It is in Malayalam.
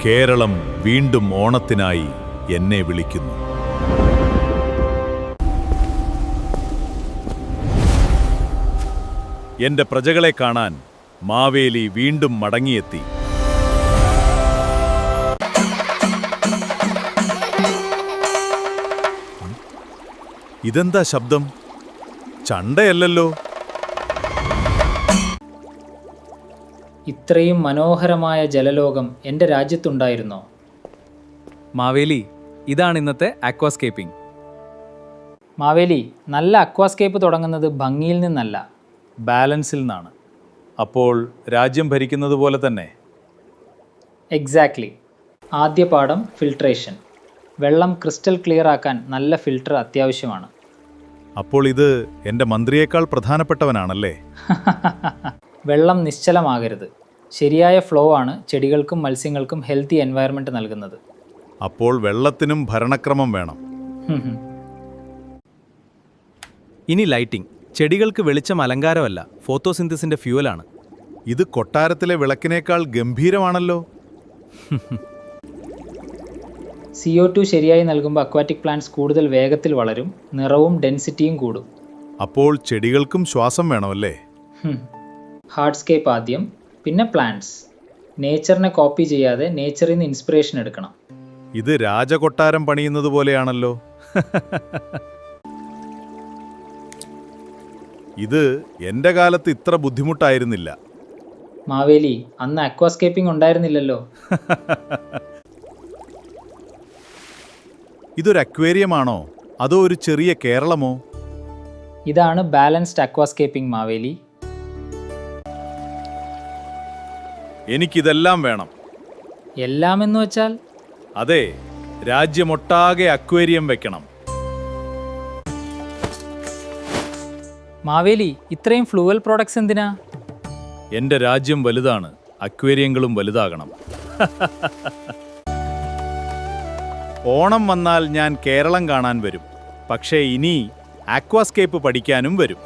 കേരളം വീണ്ടും ഓണത്തിനായി എന്നെ വിളിക്കുന്നു. എന്റെ പ്രജകളെ കാണാൻ മാവേലി വീണ്ടും മടങ്ങിയെത്തി. ഇതെന്താ ശബ്ദം? ചണ്ടയല്ലല്ലോ. ഇത്രയും മനോഹരമായ ജലലോകം എൻ്റെ രാജ്യത്തുണ്ടായിരുന്നോ? മാവേലി, ഇതാണ് ഇന്നത്തെ അക്വാസ്കേപ്പിംഗ്. മാവേലി, നല്ല അക്വാസ്കേപ്പ് തുടങ്ങുന്നത് ഭംഗിയിൽ നിന്നല്ല, ബാലൻസിൽ നിന്നാണ്. അപ്പോൾ രാജ്യം ഭരിക്കുന്നത് പോലെ തന്നെ. എക്സാക്ട്ലി. ആദ്യ പാഠം ഫിൽട്രേഷൻ. വെള്ളം ക്രിസ്റ്റൽ ക്ലിയർ ആക്കാൻ നല്ല ഫിൽട്ടർ അത്യാവശ്യമാണ്. അപ്പോൾ ഇത് എൻ്റെ മന്ത്രിയേക്കാൾ പ്രധാനപ്പെട്ടവനാണല്ലേ? വെള്ളം നിശ്ചലമാകരുത്. ശരിയായ ഫ്ലോ ആണ് ചെടികൾക്കും മത്സ്യങ്ങൾക്കും ഹെൽത്തി എൻവയറമെൻറ്റ് നൽകുന്നത്. അപ്പോൾ വെള്ളത്തിനും ഭരണക്രമം വേണം. ഇനി ലൈറ്റിംഗ്. ചെടികൾക്ക് വെളിച്ചം അലങ്കാരമല്ല, ഫോട്ടോസിന്തസിന്റെ ഫ്യൂവലാണ്. ഇത് കൊട്ടാരത്തിലെ വിളക്കിനേക്കാൾ ഗംഭീരമാണല്ലോ. CO2 ശരിയായി നൽകുമ്പോൾ അക്വാറ്റിക് പ്ലാന്റ്സ് കൂടുതൽ വേഗത്തിൽ വളരും, നിറവും ഡെൻസിറ്റിയും കൂടും. അപ്പോൾ ചെടികൾക്കും ശ്വാസം വേണമല്ലേ? ഹാർഡ്സ്കേപ്പ് ആദ്യം, പിന്നെ പ്ലാന്റ്സ്. നേച്ചറിനെ കോപ്പി ചെയ്യാതെ നേച്ചറിൽ നിന്ന് ഇൻസ്പിറേഷൻ എടുക്കണം. ഇത് രാജകൊട്ടാരം പണിയുന്നത് പോലെയാണല്ലോ. ഇത് എൻ്റെ കാലത്ത് ഇത്ര ബുദ്ധിമുട്ടായിരുന്നില്ല. മാവേലി, അന്ന് അക്വാസ്കേപ്പിംഗ് ഉണ്ടായിരുന്നില്ലല്ലോ. ഇതൊരു അക്വേറിയമാണോ അതോ ഒരു ചെറിയ കേരളമോ? ഇതാണ് ബാലൻസ്ഡ് അക്വാസ്കേപ്പിംഗ് മാവേലി. എനിക്കിതെല്ലാം വേണം. എല്ലാം എന്ന് വെച്ചാൽ? അതെ, രാജ്യമൊട്ടാകെ അക്വേറിയം വെക്കണം. മാവേലി, ഇത്രയും ഫ്ലൂവൽ പ്രോഡക്ട്സ് എന്തിനാ? എൻ്റെ രാജ്യം വലുതാണ്, അക്വേറിയങ്ങളും വലുതാകണം. ഓണം വന്നാൽ ഞാൻ കേരളം കാണാൻ വരും. പക്ഷേ ഇനി അക്വാസ്കേപ്പ് പഠിക്കാനും വരും.